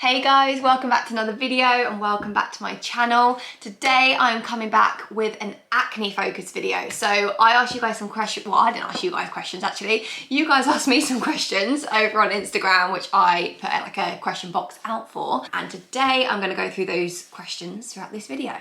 Hey guys, welcome back to another video and welcome back to my channel. Today I'm coming back with an acne focused video. So I asked you guys some questions, well I didn't ask you guys questions actually. You guys asked me some questions over on Instagram which I put like a question box out for. And today I'm going to go through those questions throughout this video.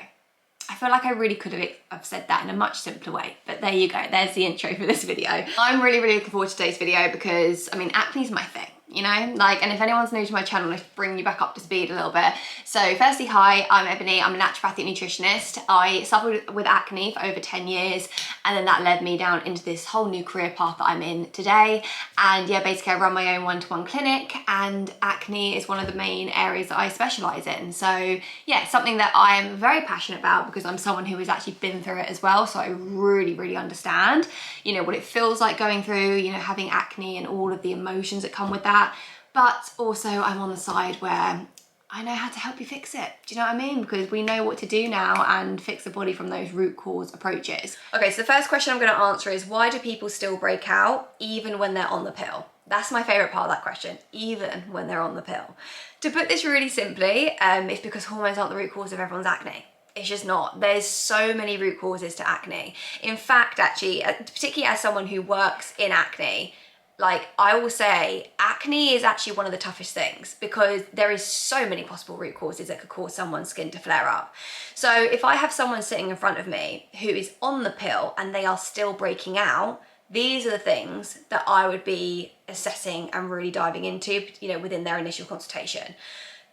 I feel like I really could have said that in a much simpler way, but there you go, there's the intro for this video. I'm really looking forward to today's video because, I mean, acne is my thing, you know? Like, and if anyone's new to my channel, I'll bring you back up to speed a little bit. So firstly, hi, I'm Ebony, I'm a naturopathic nutritionist. I suffered with acne for over 10 years, and then that led me down into this whole new career path that I'm in today. And yeah, basically I run my own one-to-one clinic, and acne is one of the main areas that I specialize in. So yeah, something that I am very passionate about because I'm someone who has actually been through it as well. So I really understand, you know, what it feels like going through, you know, having acne and all of the emotions that come with that. But also I'm on the side where I know how to help you fix it. Do you know what I mean? Because we know what to do now and fix the body from those root cause approaches. Okay, so the first question I'm going to answer is, why do people still break out even when they're on the pill? That's my favorite part of that question, even when they're on the pill. To put this really simply, it's because hormones aren't the root cause of everyone's acne. It's just not. There's so many root causes to acne. In fact, actually, particularly as someone who works in acne, like I will say acne is actually one of the toughest things because there is so many possible root causes that could cause someone's skin to flare up. So if I have someone sitting in front of me who is on the pill and they are still breaking out, these are the things that I would be assessing and really diving into, you know, within their initial consultation.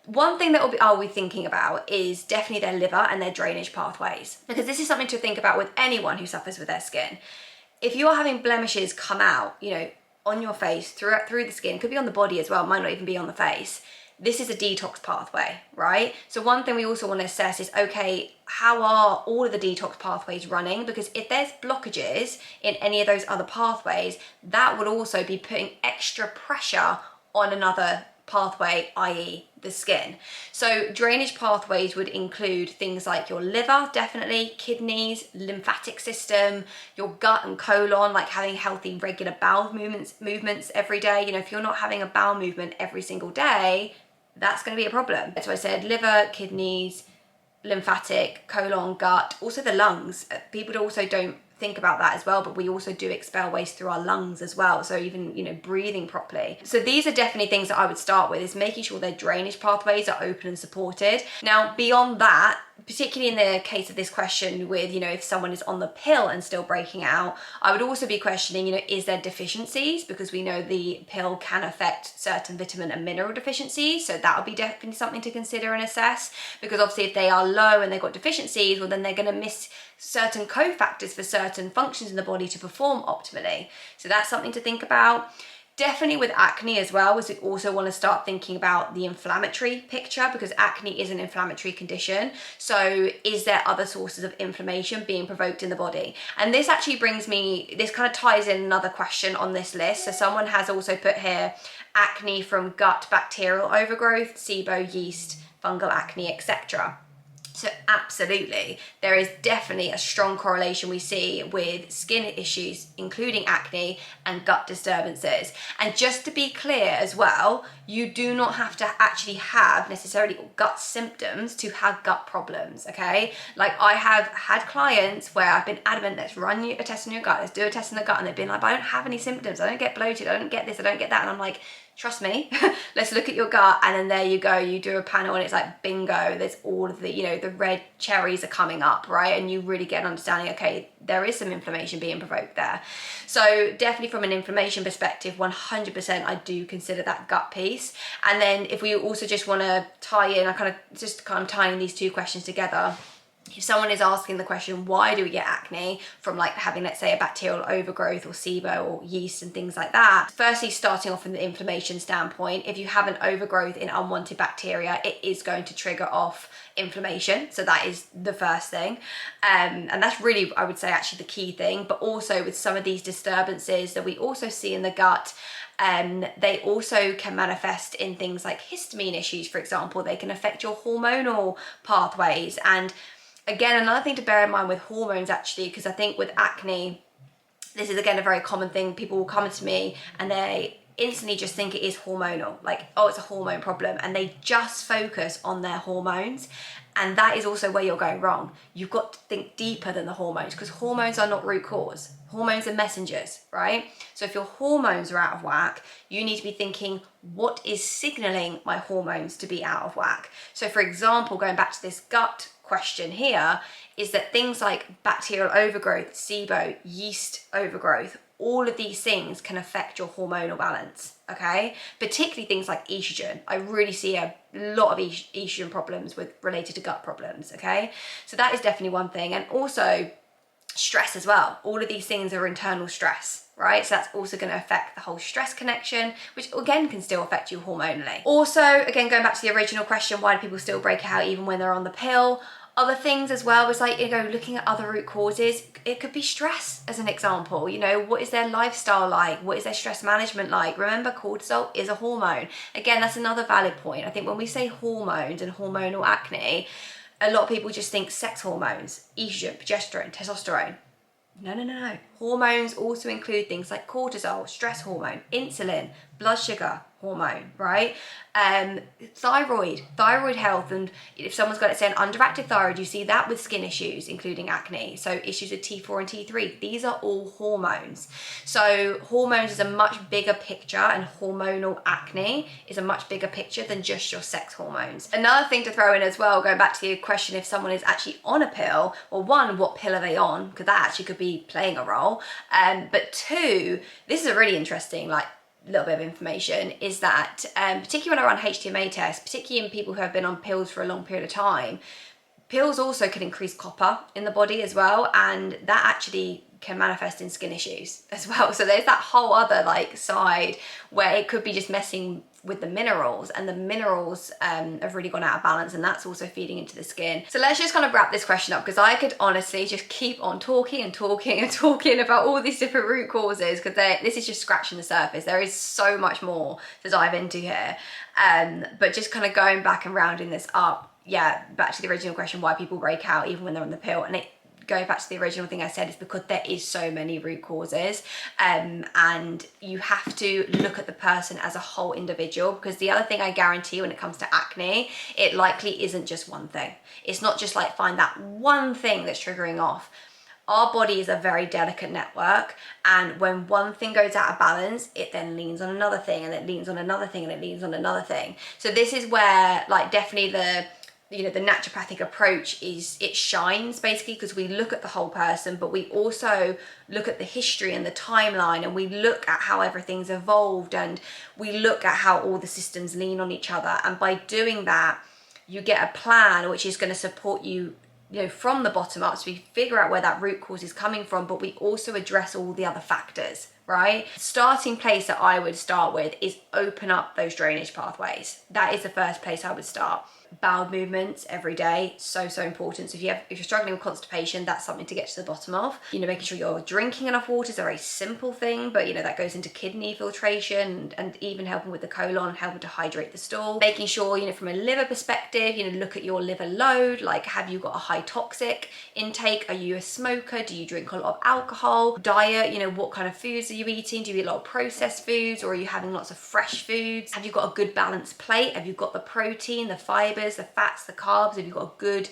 One thing that I'll be thinking about is definitely their liver and their drainage pathways, because this is something to think about with anyone who suffers with their skin. If you are having blemishes come out, you know, on your face, through the skin, could be on the body as well, might not even be on the face. This is a detox pathway, right? So one thing we also want to assess is, okay, how are all of the detox pathways running? Because if there's blockages in any of those other pathways, that would also be putting extra pressure on another pathway, i.e. the skin. So drainage pathways would include things like your liver, definitely, kidneys, lymphatic system, your gut and colon, like having healthy regular bowel movements every day. You know, if you're not having a bowel movement every single day, that's going to be a problem. So I said liver, kidneys, lymphatic, colon, gut, also the lungs. People also don't think about that as well, but we also do expel waste through our lungs as well, so even, you know, breathing properly. So these are definitely things that I would start with, is making sure their drainage pathways are open and supported. Now beyond that, particularly in the case of this question with, you know, if someone is on the pill and still breaking out, I would also be questioning, you know, is there deficiencies? Because we know the pill can affect certain vitamin and mineral deficiencies, so that would be definitely something to consider and assess, because obviously if they are low and they've got deficiencies, well then they're going to miss certain cofactors for certain functions in the body to perform optimally. So that's something to think about. Definitely with acne as well, is we also want to start thinking about the inflammatory picture, because acne is an inflammatory condition. So is there other sources of inflammation being provoked in the body? And this actually brings me, this kind of ties in another question on this list. So someone has also put here acne from gut bacterial overgrowth, SIBO, yeast, fungal acne, etc. So absolutely, there is definitely a strong correlation we see with skin issues, including acne and gut disturbances. And just to be clear as well, you do not have to actually have necessarily gut symptoms to have gut problems, okay? Like I have had clients where I've been adamant, let's run a test on your gut, let's do a test on the gut, and they've been like, but I don't have any symptoms, I don't get bloated, I don't get this, I don't get that. And I'm like, trust me, let's look at your gut, and then there you go, you do a panel and it's like bingo, there's all of the, you know, the red cherries are coming up, right? And you really get an understanding, okay, there is some inflammation being provoked there. So definitely from an inflammation perspective, 100% I do consider that gut piece. And then if we also just want to tie in, I kind of tying these two questions together. If someone is asking the question, why do we get acne from like having, let's say, a bacterial overgrowth or SIBO or yeast and things like that? Firstly, starting off from the inflammation standpoint, if you have an overgrowth in unwanted bacteria, it is going to trigger off inflammation. So that is the first thing. And that's really, I would say, actually the key thing. But also with some of these disturbances that we also see in the gut, they also can manifest in things like histamine issues, for example. They can affect your hormonal pathways. And again, another thing to bear in mind with hormones actually, because I think with acne, this is again a very common thing. People will come to me and they instantly just think it is hormonal, like, oh, it's a hormone problem, and they just focus on their hormones. And that is also where you're going wrong. You've got to think deeper than the hormones, because hormones are not root cause. Hormones are messengers, right? So if your hormones are out of whack, you need to be thinking, what is signaling my hormones to be out of whack? So for example, going back to this gut question here, is that things like bacterial overgrowth, SIBO, yeast overgrowth, all of these things can affect your hormonal balance, okay? Particularly things like estrogen. I really see a lot of estrogen problems related to gut problems, okay? So that is definitely one thing. And also stress as well. All of these things are internal stress, right? So that's also going to affect the whole stress connection, which again can still affect you hormonally. Also, again, going back to the original question, why do people still break out even when they're on the pill? Other things as well was like, looking at other root causes. It could be stress as an example. What is their lifestyle like? What is their stress management like? Remember, cortisol is a hormone. Again, that's another valid point. I think when we say hormones and hormonal acne, a lot of people just think sex hormones, estrogen, progesterone, testosterone. No. Hormones also include things like cortisol, stress hormone, insulin, blood sugar hormone, right? Thyroid health, and if someone's got, let's say, an underactive thyroid, you see that with skin issues, including acne. So issues with T4 and T3, these are all hormones. So hormones is a much bigger picture, and hormonal acne is a much bigger picture than just your sex hormones. Another thing to throw in as well, going back to the question if someone is actually on a pill, well, one, what pill are they on? Because that actually could be playing a role. But two, this is a really interesting, little bit of information, is that particularly when I run HTMA tests, particularly in people who have been on pills for a long period of time, pills also can increase copper in the body as well, and that actually can manifest in skin issues as well. So there's that whole other side where it could be just messing with the minerals, and the minerals have really gone out of balance, and that's also feeding into the skin. So let's just kind of wrap this question up, because I could honestly just keep on talking about all these different root causes, because this is just scratching the surface. There is so much more to dive into here, but just kind of going back and rounding this up, back to the original question, why people break out even when they're on the pill. And going back to the original thing I said, is because there is so many root causes, and you have to look at the person as a whole individual, because the other thing I guarantee when it comes to acne, it likely isn't just one thing. It's not just find that one thing that's triggering off. Our body is a very delicate network, and when one thing goes out of balance, it then leans on another thing, and it leans on another thing, and it leans on another thing. So this is where definitely the naturopathic approach it shines, basically, because we look at the whole person, but we also look at the history and the timeline, and we look at how everything's evolved, and we look at how all the systems lean on each other. And by doing that, you get a plan which is going to support you, from the bottom up. So we figure out where that root cause is coming from, but we also address all the other factors, right? Starting place that I would start with is open up those drainage pathways. That is the first place I would start. Bowel movements every day, so important. So if you're struggling with constipation, that's something to get to the bottom of. Making sure you're drinking enough water is a very simple thing, but that goes into kidney filtration and even helping with the colon, helping to hydrate the stool. Making sure, from a liver perspective, look at your liver load. Have you got a high toxic intake? Are you a smoker? Do you drink a lot of alcohol? Diet, what kind of foods are you eating? Do you eat a lot of processed foods, or are you having lots of fresh foods? Have you got a good balanced plate? Have you got the protein, the fiber, the fats, the carbs? Have you got a good,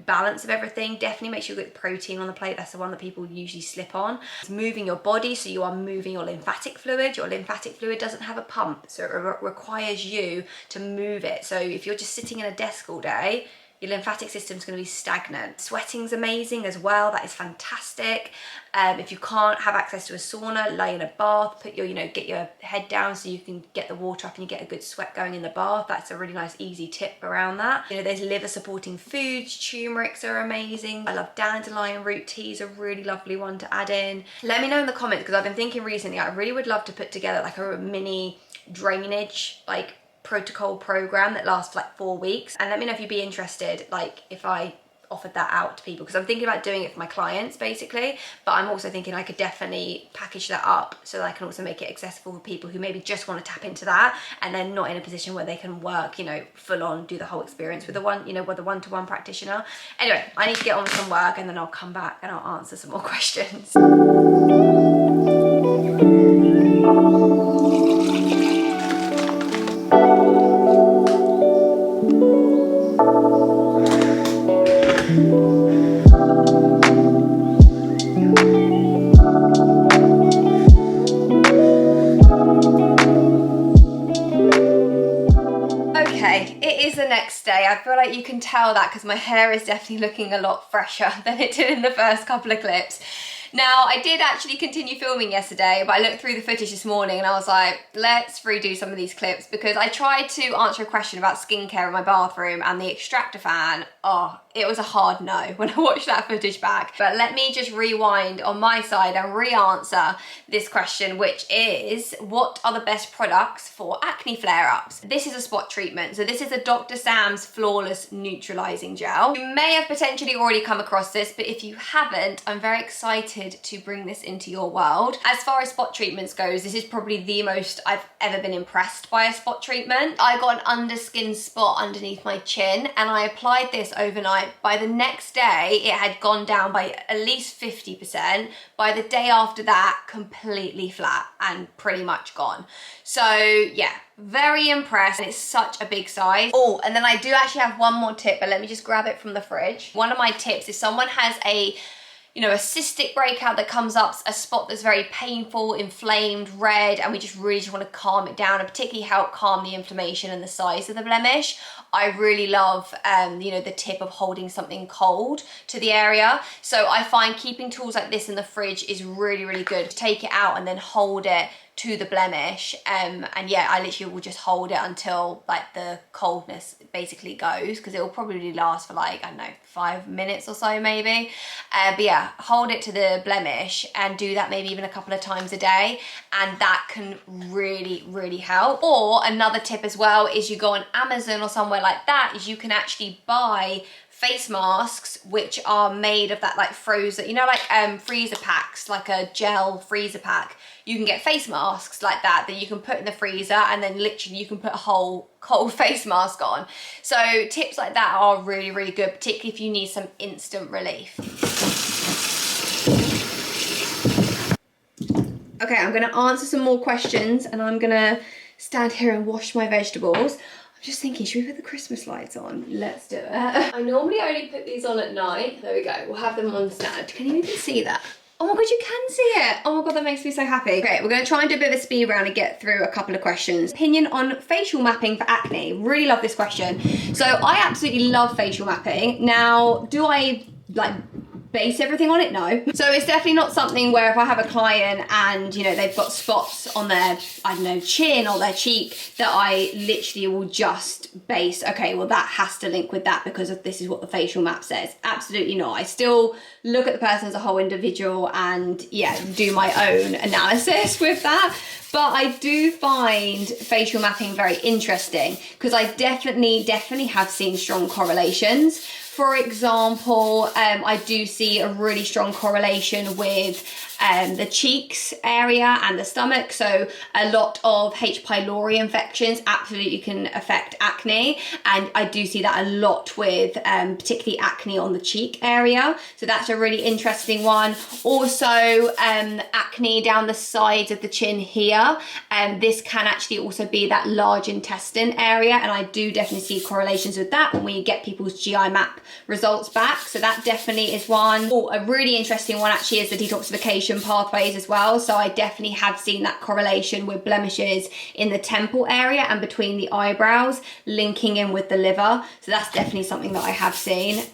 balance of everything? Definitely make sure you get the protein on the plate. That's the one that people usually slip on. It's moving your body, so you are moving your lymphatic fluid. Your lymphatic fluid doesn't have a pump, so it requires you to move it. So if you're just sitting in a desk all day, your lymphatic system's going to be stagnant. Sweating's amazing as well. That is fantastic. If you can't have access to a sauna, lay in a bath, put your, get your head down so you can get the water up and you get a good sweat going in the bath. That's a really nice, easy tip around that. There's liver supporting foods. Turmerics are amazing. I love dandelion root tea is a really lovely one to add in. Let me know in the comments, because I've been thinking recently, I really would love to put together a mini drainage, protocol program that lasts for 4 weeks, and let me know if you'd be interested, if I offered that out to people, because I'm thinking about doing it for my clients basically, but I'm also thinking I could definitely package that up so that I can also make it accessible for people who maybe just want to tap into that and they're not in a position where they can work, full on, do the whole experience with the one-to-one practitioner. Anyway, I need to get on with some work, and then I'll come back and I'll answer some more questions. Okay, it is the next day. I feel like you can tell that because my hair is definitely looking a lot fresher than it did in the first couple of clips. Now, I did actually continue filming yesterday, but I looked through the footage this morning and I was like, let's redo some of these clips, because I tried to answer a question about skincare in my bathroom and the extractor fan. Oh, it was a hard no when I watched that footage back. But let me just rewind on my side and re-answer this question, which is, what are the best products for acne flare-ups? This is a spot treatment. So this is a Dr. Sam's Flawless Neutralizing Gel. You may have potentially already come across this, but if you haven't, I'm very excited to bring this into your world. As far as spot treatments goes, this is probably the most I've ever been impressed by a spot treatment. I got an underskin spot underneath my chin and I applied this overnight. By the next day, it had gone down by at least 50%. By the day after that, completely flat and pretty much gone. So yeah, very impressed. It's such a big size. Oh, and then I do actually have one more tip, but let me just grab it from the fridge. One of my tips is someone has a cystic breakout that comes up, a spot that's very painful, inflamed, red, and we just really want to calm it down and particularly help calm the inflammation and the size of the blemish. I really love, the tip of holding something cold to the area. So I find keeping tools like this in the fridge is really, really good. Take it out and then hold it to the blemish, and yeah, I literally will just hold it until like the coldness basically goes, because it will probably last for like, I don't know, 5 minutes or so maybe. But yeah, hold it to the blemish and do that maybe even a couple of times a day, and that can really, really help. Or another tip as well is you go on Amazon or somewhere like that, is you can actually buy face masks which are made of that like frozen, like freezer packs, like a gel freezer pack. You can get face masks like that you can put in the freezer, and then literally you can put a whole cold face mask on. So tips like that are really, really good, particularly if you need some instant relief. Okay, I'm gonna answer some more questions and I'm gonna stand here and wash my vegetables. I'm just thinking, should we put the Christmas lights on? Let's do it. I normally only put these on at night. There we go, we'll have them on stand. Can you even see that? Oh my God, you can see it. Oh my God, that makes me so happy. Okay, we're gonna try and do a bit of a speed round and get through a couple of questions. Opinion on facial mapping for acne. Really love this question. So I absolutely love facial mapping. Now, do I base everything on it? No. So it's definitely not something where if I have a client and they've got spots on their, I don't know, chin or their cheek, that I literally will just base, okay, well that has to link with that because of this is what the facial map says. Absolutely not. I still look at the person as a whole individual and yeah, do my own analysis with that. But I do find facial mapping very interesting because I definitely have seen strong correlations. For example, I do see a really strong correlation with the cheeks area and the stomach. So a lot of H. pylori infections absolutely can affect acne. And I do see that a lot with particularly acne on the cheek area. So that's a really interesting one. Also, acne down the sides of the chin here. This can actually also be that large intestine area. And I do definitely see correlations with that when we get people's GI map results back. So that definitely is one. Oh, a really interesting one actually is the detoxification pathways as well. So I definitely have seen that correlation with blemishes in the temple area and between the eyebrows linking in with the liver. So that's definitely something that I have seen.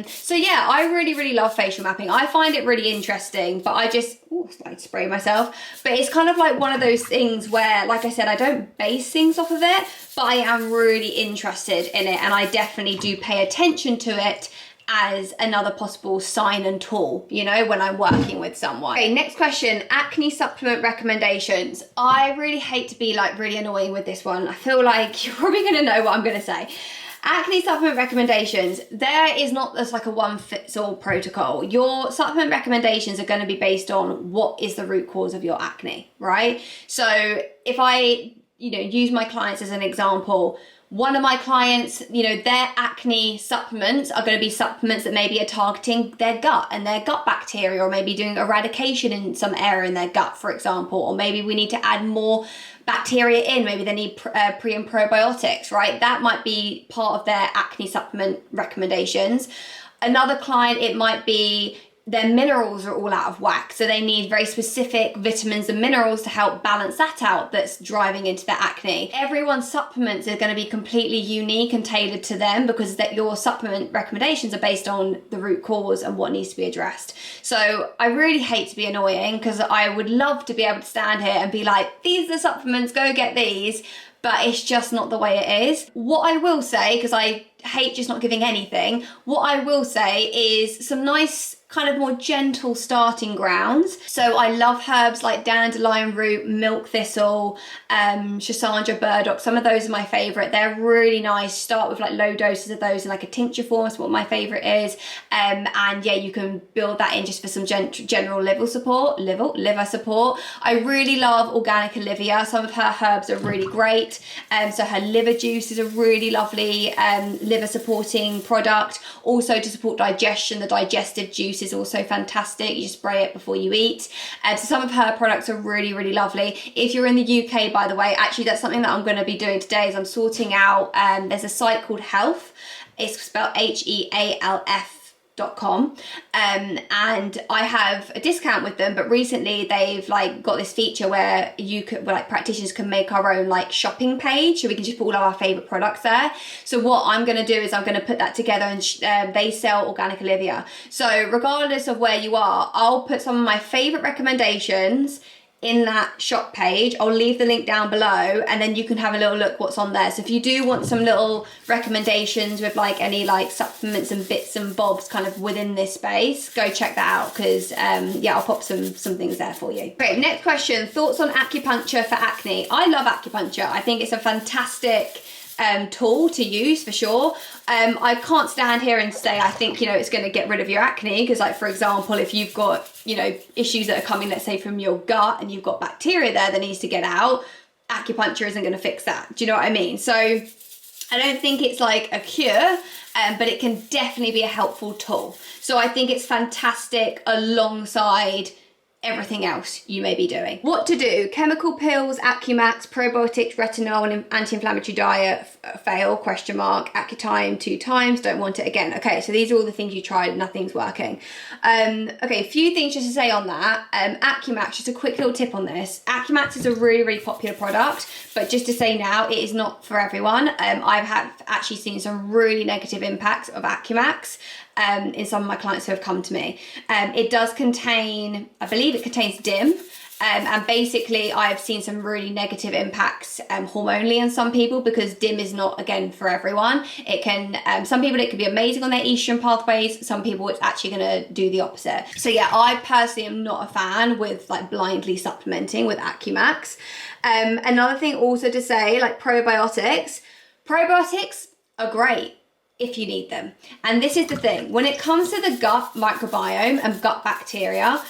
So yeah, I really love facial mapping. I find it really interesting, but I just, I spray myself. But it's kind of like one of those things where, like I said, I don't base things off of it, but I am really interested in it and I definitely do pay attention to it as another possible sign and tool, when I'm working with someone. Okay, next question, acne supplement recommendations. I really hate to be really annoying with this one. I feel like you're probably gonna know what I'm gonna say. Acne supplement recommendations, there is not just like a one-fits-all protocol. Your supplement recommendations are going to be based on what is the root cause of your acne, right? So if I, use my clients as an example, One of my clients, you know, their acne supplements are going to be supplements that maybe are targeting their gut and their gut bacteria, or maybe doing eradication in some area in their gut, for example, or maybe we need to add more bacteria in, maybe they need pre and probiotics, right? That might be part of their acne supplement recommendations. Another client, it might be their minerals are all out of whack, so they need very specific vitamins and minerals to help balance that out, that's driving into their acne. Everyone's supplements are going to be completely unique and tailored to them, because that your supplement recommendations are based on the root cause and what needs to be addressed. So I really hate to be annoying, because I would love to be able to stand here and be like, these are the supplements, go get these, but it's just not the way it is. What I will say, because I hate just not giving anything, what I will say is some nice kind of more gentle starting grounds. So I love herbs like dandelion root, milk thistle, Schisandra burdock. Some of those are my favorite. They're really nice. Start with like low doses of those in like a tincture form. That's what my favorite is. And yeah, you can build that in just for some general liver support. I really love organic Olivia. Some of her herbs are really great. So her liver juice is a really lovely liver supporting product. Also to support digestion, the digestive juice is also fantastic. You just spray it before you eat. So some of her products are really, really lovely. If you're in the UK, by the way, actually that's something that I'm going to be doing today, is I'm sorting out, there's a site called Health. It's spelled HEALF.com, and I have a discount with them, but recently they've like got this feature where you could, where like practitioners can make our own like shopping page, so we can just put all of our favorite products there. So what I'm going to do is I'm going to put that together, and they sell organic Olivia. So regardless of where you are, I'll put some of my favorite recommendations in that shop page. I'll leave the link down below, and then you can have a little look what's on there. So if you do want some little recommendations with like any like supplements and bits and bobs kind of within this space, go check that out, because yeah, I'll pop some things there for you. Great, next question, thoughts on acupuncture for acne? I love acupuncture. I think it's a fantastic tool to use for sure. I can't stand here and say I think, you know, it's going to get rid of your acne, because like for example, if you've got, you know, issues that are coming, let's say from your gut, and you've got bacteria there that needs to get out, acupuncture isn't going to fix that. Do you know what I mean? So I don't think it's like a cure, but it can definitely be a helpful tool. So I think it's fantastic alongside everything else you may be doing. What to do? Chemical pills, Acumax, probiotics, retinol, and anti-inflammatory diet fail, question mark, Accutime 2 times, don't want it again. Okay, so these are all the things you tried, nothing's working. Okay, a few things just to say on that. Acumax, just a quick little tip on this. Acumax is a really, really popular product, but just to say now, it is not for everyone. I've actually seen some really negative impacts of Acumax in some of my clients who have come to me. It does contain, I believe it contains DIM, and basically I've seen some really negative impacts hormonally in some people, because DIM is not, again, for everyone. It can, some people it could be amazing on their estrogen pathways, some people it's actually going to do the opposite. So yeah, I personally am not a fan with like blindly supplementing with Acumax. Another thing also to say, like probiotics are great if you need them. And this is the thing, when it comes to the gut microbiome and gut bacteria,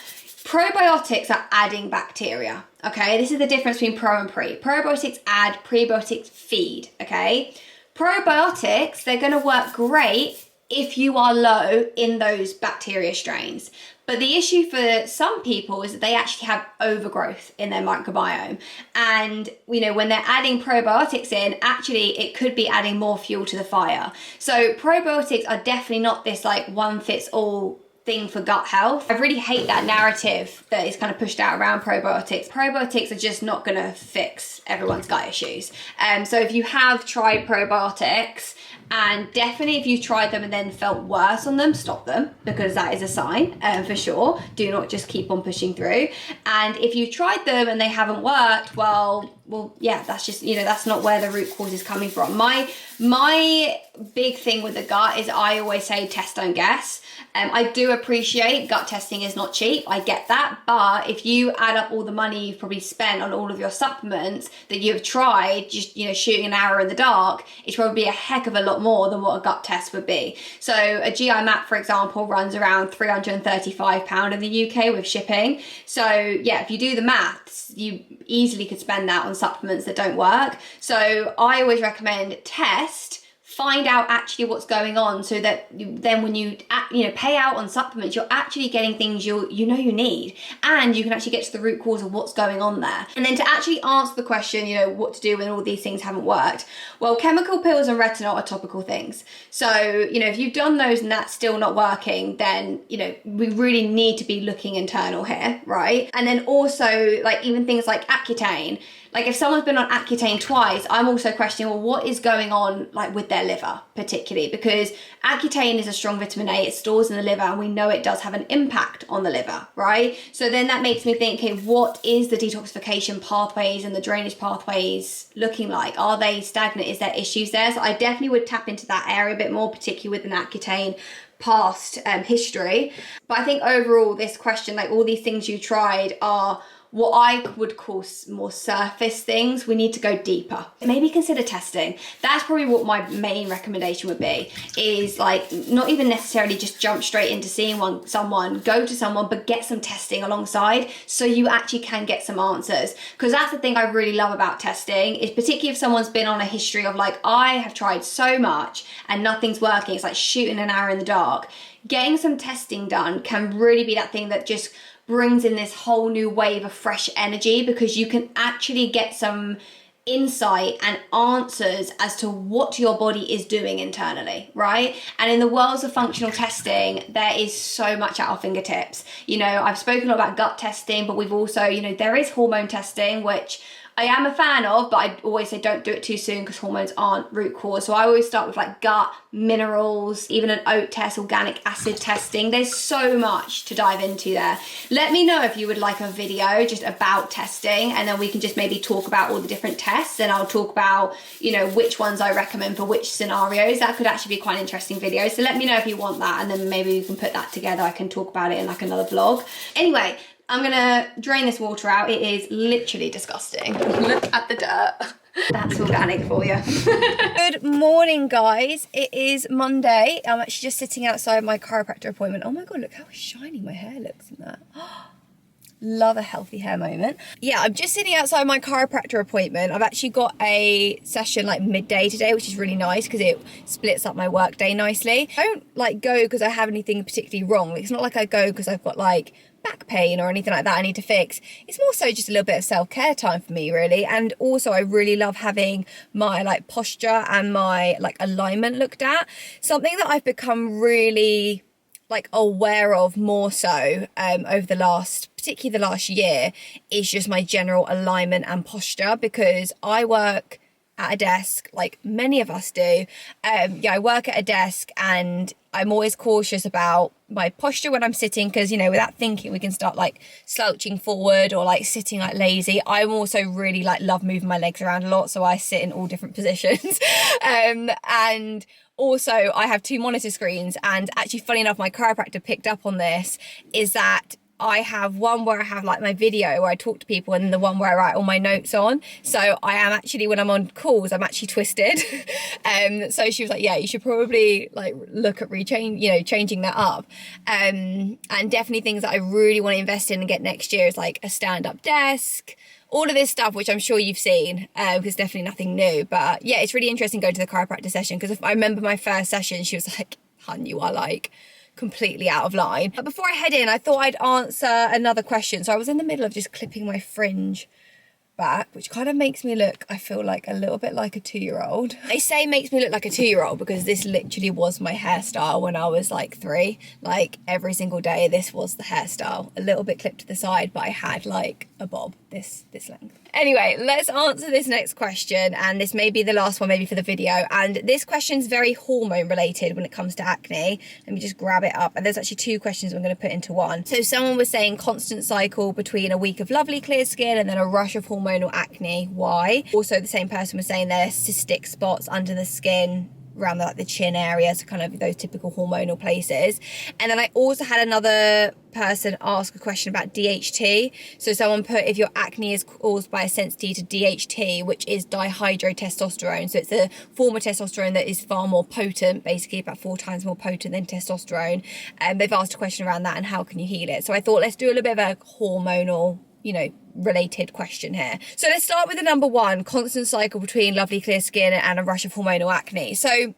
probiotics are adding bacteria, okay? This is the difference between pro and pre. Probiotics add, prebiotics feed, okay? Probiotics, they're gonna work great if you are low in those bacteria strains. But the issue for some people is that they actually have overgrowth in their microbiome. And, you know, when they're adding probiotics in, actually it could be adding more fuel to the fire. So probiotics are definitely not this like one fits all thing for gut health. I really hate that narrative that is kind of pushed out around probiotics. Probiotics are just not gonna fix everyone's gut issues. So if you have tried probiotics, and definitely if you've tried them and then felt worse on them, stop them, because that is a sign for sure. Do not just keep on pushing through. And if you've tried them and they haven't worked, well, yeah, that's just, you know, that's not where the root cause is coming from. My big thing with the gut is I always say test, don't guess. I do appreciate gut testing is not cheap, I get that, but if you add up all the money you've probably spent on all of your supplements that you've tried, just, you know, shooting an arrow in the dark, it's probably a heck of a lot more than what a gut test would be. So a GI map, for example, runs around £335 in the UK with shipping. So yeah, if you do the maths, you easily could spend that on supplements that don't work. So I always recommend test, find out actually what's going on, so that then when you pay out on supplements, you're actually getting things you need, and you can actually get to the root cause of what's going on there. And then to actually answer the question, what to do when all these things haven't worked. Well, chemical pills and retinol are topical things. So, if you've done those and that's still not working, then, we really need to be looking internal here, right? And then also, like, even things like Accutane. Like, if someone's been on Accutane twice, I'm also questioning, well, what is going on, like, with their liver particularly? Because Accutane is a strong vitamin A, it stores in the liver, and we know it does have an impact on the liver, right? So then that makes me think, okay, what is the detoxification pathways and the drainage pathways looking like? Are they stagnant? Is there issues there? So I definitely would tap into that area a bit more, particularly with an Accutane past history. But I think overall, this question, like, all these things you tried are what I would call more surface things. We need to go deeper. Maybe consider testing. That's probably what my main recommendation would be, is like, not even necessarily just jump straight into seeing someone, go to someone, but get some testing alongside so you actually can get some answers. Because that's the thing I really love about testing, is particularly if someone's been on a history of like, I have tried so much and nothing's working, it's like shooting an arrow in the dark. Getting some testing done can really be that thing that just brings in this whole new wave of fresh energy, because you can actually get some insight and answers as to what your body is doing internally, right? And in the worlds of functional testing, there is so much at our fingertips. I've spoken a lot about gut testing, but we've also, there is hormone testing, which I am a fan of, but I always say don't do it too soon because hormones aren't root cause. So I always start with like gut, minerals, even an oat test, organic acid testing. There's so much to dive into there. Let me know if you would like a video just about testing, and then we can just maybe talk about all the different tests, and I'll talk about, which ones I recommend for which scenarios. That could actually be quite an interesting video. So let me know if you want that, and then maybe we can put that together. I can talk about it in like another vlog. Anyway, I'm gonna drain this water out. It is literally disgusting. Look at the dirt. That's organic for you. Good morning, guys. It is Monday. I'm actually just sitting outside my chiropractor appointment. Oh my God, look how shiny my hair looks in that. Love a healthy hair moment. Yeah, I'm just sitting outside my chiropractor appointment. I've actually got a session like midday today, which is really nice because it splits up my work day nicely. I don't like go because I have anything particularly wrong. It's not like I go because I've got like back pain or anything like that I need to fix. It's more so just a little bit of self-care time for me, really. And also I really love having my like posture and my like alignment looked at. Something that I've become really like aware of more so over the last, particularly the last year, is just my general alignment and posture, because I work at a desk like many of us do. I work at a desk, and I'm always cautious about my posture when I'm sitting, because without thinking we can start like slouching forward or like sitting like lazy. I'm also really like love moving my legs around a lot, so I sit in all different positions. And also I have 2 monitor screens, and actually funny enough, my chiropractor picked up on this, is that I have one where I have like my video where I talk to people, and the one where I write all my notes on. So I am actually, when I'm on calls, I'm actually twisted. So she was like, yeah, you should probably like look at changing that up. And definitely things that I really want to invest in and get next year is like a stand-up desk, all of this stuff, which I'm sure you've seen, because definitely nothing new. But yeah, it's really interesting going to the chiropractor session, because if I remember my first session, she was like, hun, you are like completely out of line. But before I head in, I thought I'd answer another question. So I was in the middle of just clipping my fringe back, which kind of makes me look, I feel like, a little bit like a 2-year-old. I say makes me look like a 2-year-old because this literally was my hairstyle when I was like 3. Like every single day this was the hairstyle, a little bit clipped to the side, but I had like a bob this length. Anyway, let's answer this next question, and this may be the last one maybe for the video. And this question's very hormone related when it comes to acne. Let me just grab it up, and there's actually 2 questions I'm going to put into one. So someone was saying constant cycle between a week of lovely clear skin and then a rush of hormonal acne. Why? Also, the same person was saying there's cystic spots under the skin around the chin area, so kind of those typical hormonal places. And then I also had another person ask a question about DHT. So someone put, if your acne is caused by a sensitivity to DHT, which is dihydrotestosterone, so it's a form of testosterone that is far more potent, basically about 4 times more potent than testosterone. And they've asked a question around that and how can you heal it. So I thought let's do a little bit of a hormonal you know, related question here. So let's start with the number one, constant cycle between lovely clear skin and a rush of hormonal acne. So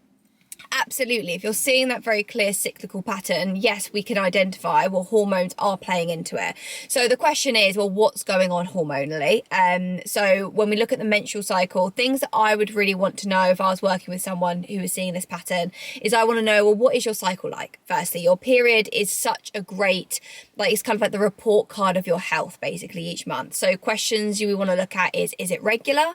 absolutely, if you're seeing that very clear cyclical pattern, yes, we can identify, well, hormones are playing into it. So the question is, well, what's going on hormonally? So when we look at the menstrual cycle, things that I would really want to know if I was working with someone who was seeing this pattern is I want to know, well, what is your cycle like? Firstly, your period is such a great, like, it's kind of like the report card of your health, basically, each month. So questions you want to look at is it regular?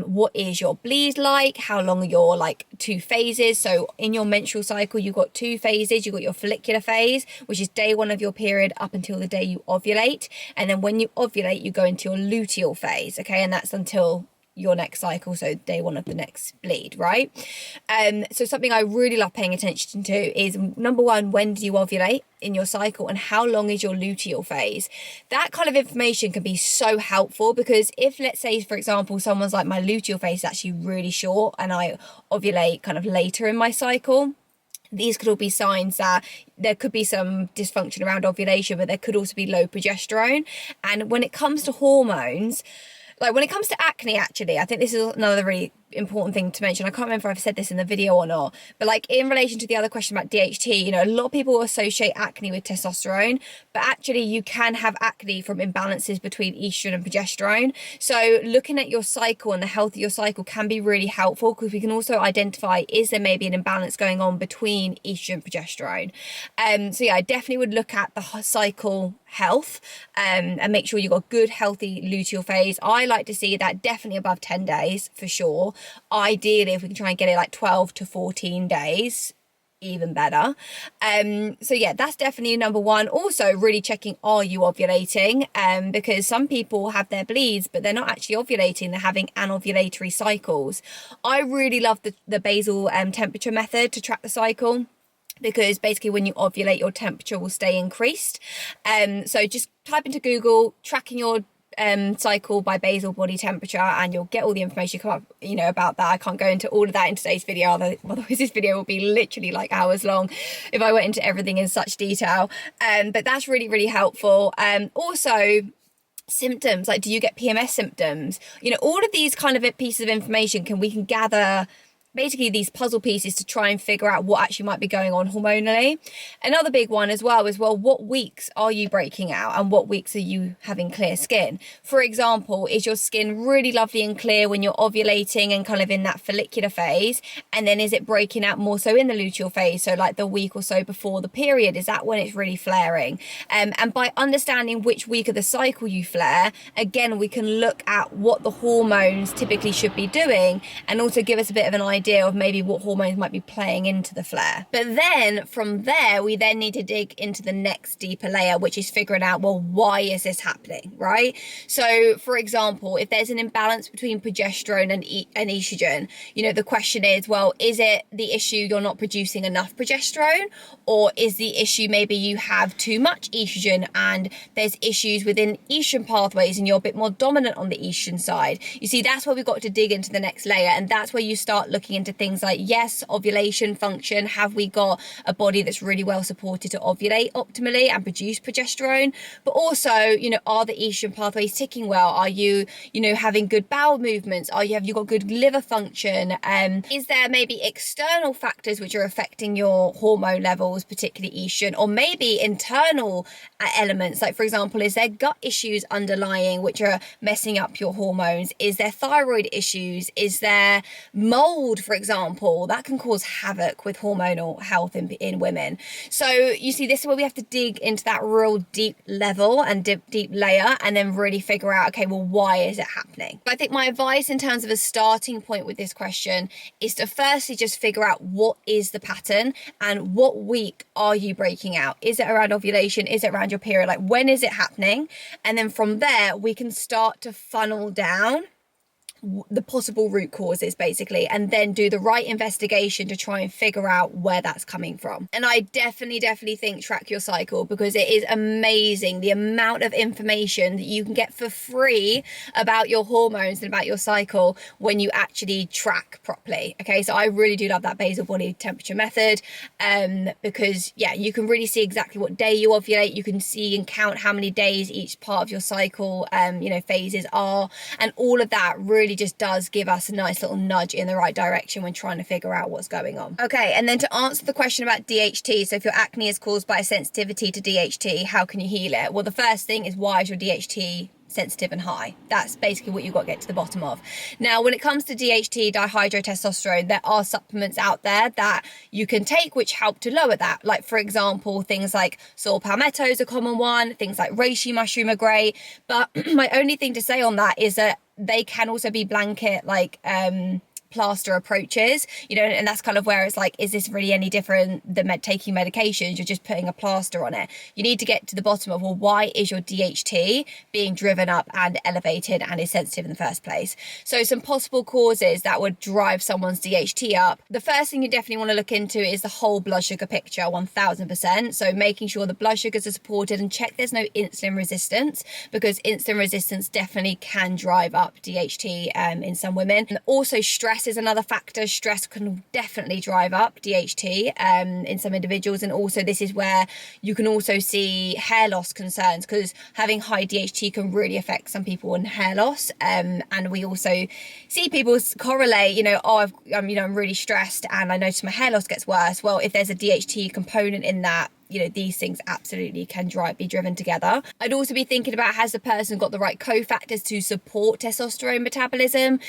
What is your bleed like? How long are your, like, 2 phases? So in your menstrual cycle, you've got 2 phases. You've got your follicular phase, which is day 1 of your period up until the day you ovulate. And then when you ovulate, you go into your luteal phase, okay? And that's until your next cycle, so day 1 of the next bleed, right? So something I really love paying attention to is, number 1, when do you ovulate in your cycle, and how long is your luteal phase? That kind of information can be so helpful, because if, let's say, for example, someone's like, my luteal phase is actually really short and I ovulate kind of later in my cycle, these could all be signs that there could be some dysfunction around ovulation, but there could also be low progesterone. And when it comes to hormones, like when it comes to acne, actually, I think this is another really important thing to mention. I can't remember if I've said this in the video or not, but like in relation to the other question about DHT, you know, a lot of people associate acne with testosterone, but actually you can have acne from imbalances between estrogen and progesterone. So looking at your cycle and the health of your cycle can be really helpful, because we can also identify, is there maybe an imbalance going on between estrogen and progesterone? So yeah, I definitely would look at the cycle health and make sure you've got good healthy luteal phase. I like to see that definitely above 10 days for sure. Ideally, if we can try and get it like 12 to 14 days, even better. So yeah, that's definitely number 1. Also really checking, are you ovulating? Because some people have their bleeds but they're not actually ovulating, they're having anovulatory cycles. I really love the basal temperature method to track the cycle, because basically when you ovulate, your temperature will stay increased. So just type into Google tracking your cycle by basal body temperature, and you'll get all the information come up, you know, about that. I can't go into all of that in today's video, otherwise this video will be literally like hours long if I went into everything in such detail. But that's really, really helpful. Also, symptoms, like, do you get PMS symptoms? You know, all of these kind of pieces of information we can gather basically these puzzle pieces to try and figure out what actually might be going on hormonally. Another big one as well is, well, what weeks are you breaking out and what weeks are you having clear skin? For example, is your skin really lovely and clear when you're ovulating and kind of in that follicular phase? And then is it breaking out more so in the luteal phase? So like the week or so before the period, is that when it's really flaring? And by understanding which week of the cycle you flare, again, we can look at what the hormones typically should be doing and also give us a bit of an idea of maybe what hormones might be playing into the flare. But then from there, we then need to dig into the next deeper layer, which is figuring out, well, why is this happening, right? So for example, if there's an imbalance between progesterone and estrogen, you know, the question is, well, is it the issue you're not producing enough progesterone, or is the issue maybe you have too much estrogen and there's issues within estrogen pathways and you're a bit more dominant on the estrogen side? You see, that's where we've got to dig into the next layer, and that's where you start looking into things like, yes, ovulation function. Have we got a body that's really well supported to ovulate optimally and produce progesterone? But also, you know, are the estrogen pathways ticking well? Are you, you know, having good bowel movements? Have you got good liver function? Is there maybe external factors which are affecting your hormone levels, particularly estrogen, or maybe internal elements? Like, for example, is there gut issues underlying which are messing up your hormones? Is there thyroid issues? Is there mold, for example, that can cause havoc with hormonal health in women? So you see, this is where we have to dig into that real deep level and deep layer, and then really figure out, okay, well, why is it happening? I think my advice in terms of a starting point with this question is to firstly just figure out what is the pattern and what week are you breaking out? Is it around ovulation? Is it around your period? Like, when is it happening? And then from there, we can start to funnel down the possible root causes basically, and then do the right investigation to try and figure out where that's coming from. And I definitely think track your cycle, because it is amazing the amount of information that you can get for free about your hormones and about your cycle when you actually track properly. Okay, so I really do love that basal body temperature method, because yeah, you can really see exactly what day you ovulate. You can see and count how many days each part of your cycle phases are, and all of that really just does give us a nice little nudge in the right direction when trying to figure out what's going on. Okay, and then to answer the question about DHT, so if your acne is caused by a sensitivity to DHT, how can you heal it? Well, the first thing is, why is your DHT sensitive and high? That's basically what you've got to get to the bottom of. Now, when it comes to DHT, dihydrotestosterone, there are supplements out there that you can take which help to lower that. Like, for example, things like saw palmetto is a common one, things like reishi mushroom are great. But my only thing to say on that is that they can also be blanket, like, plaster approaches, and that's kind of where it's like, is this really any different than taking medications? You're just putting a plaster on it. You need to get to the bottom of, well, why is your DHT being driven up and elevated and is sensitive in the first place? So some possible causes that would drive someone's DHT up. The first thing you definitely want to look into is the whole blood sugar picture, 1000%. So making sure the blood sugars are supported, and check there's no insulin resistance, because insulin resistance definitely can drive up DHT in some women. And also stress is another factor. Stress can definitely drive up DHT in some individuals, and also this is where you can also see hair loss concerns, because having high DHT can really affect some people in hair loss, and we also see people correlate, I'm really stressed and I notice my hair loss gets worse. Well, if there's a DHT component in that, these things absolutely can be driven together. I'd also be thinking about, has the person got the right cofactors to support testosterone metabolism?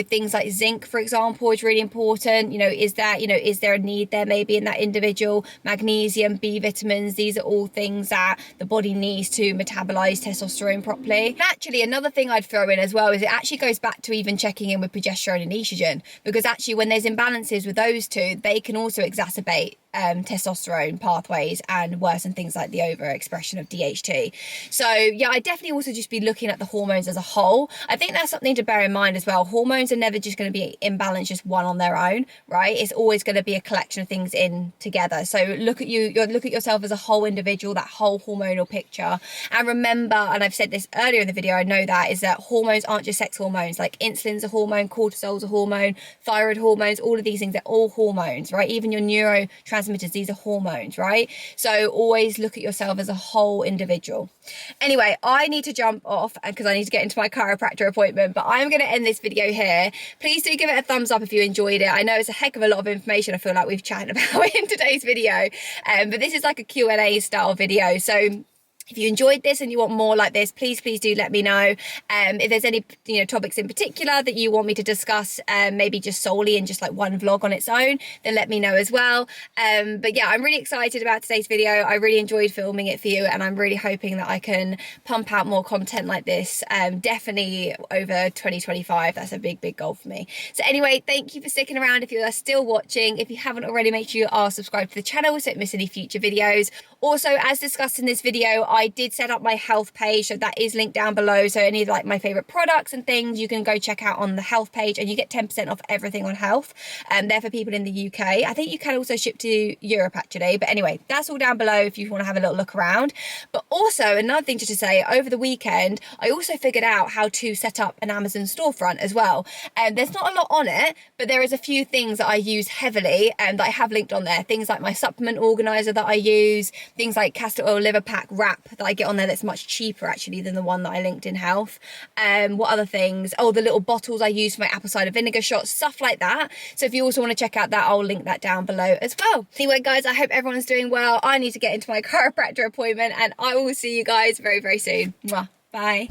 Things like zinc, for example, is really important. Is there a need there maybe in that individual? Magnesium, B vitamins, these are all things that the body needs to metabolize testosterone properly. And actually, another thing I'd throw in as well is, it actually goes back to even checking in with progesterone and estrogen, because actually when there's imbalances with those two, they can also exacerbate testosterone pathways and worsen things like the overexpression of DHT. So yeah, I definitely also just be looking at the hormones as a whole. I think that's something to bear in mind as well. Hormones are never just going to be imbalanced just one on their own, right? It's always going to be a collection of things in together. So look at yourself as a whole individual, that whole hormonal picture. And remember, and I've said this earlier in the video, I know that, is that hormones aren't just sex hormones. Like insulin's a hormone, cortisol's a hormone, thyroid hormones, all of these things, they're all hormones, right? Even your neurotransmitters, these are hormones, right? So always look at yourself as a whole individual. Anyway, I need to jump off because I need to get into my chiropractor appointment, but I'm going to end this video here. Please do give it a thumbs up if you enjoyed it. I know it's a heck of a lot of information I feel like we've chatted about in today's video, but this is like a Q&A style video. So if you enjoyed this and you want more like this, please do let me know. If there's any topics in particular that you want me to discuss, maybe just solely in just like one vlog on its own, then let me know as well. But yeah, I'm really excited about today's video. I really enjoyed filming it for you, and I'm really hoping that I can pump out more content like this, definitely over 2025. That's a big goal for me. So anyway, thank you for sticking around. If you are still watching, if you haven't already, make sure you are subscribed to the channel so you don't miss any future videos. Also, as discussed in this video, I did set up my health page, so that is linked down below. So any of like my favorite products and things, you can go check out on the health page, and you get 10% off everything on health. They're for people in the UK. I think you can also ship to Europe actually, but anyway, that's all down below if you want to have a little look around. But also another thing just to say, over the weekend I also figured out how to set up an Amazon storefront as well. There's not a lot on it, but there is a few things that I use heavily and that I have linked on there. Things like my supplement organizer that I use, things like castor oil liver pack wrap that I get on there that's much cheaper actually than the one that I linked in health. What other things? Oh, the little bottles I use for my apple cider vinegar shots, stuff like that. So if you also want to check out that, I'll link that down below as well. Anyway guys, I hope everyone's doing well. I need to get into my chiropractor appointment, and I will see you guys very soon. Mwah. Bye.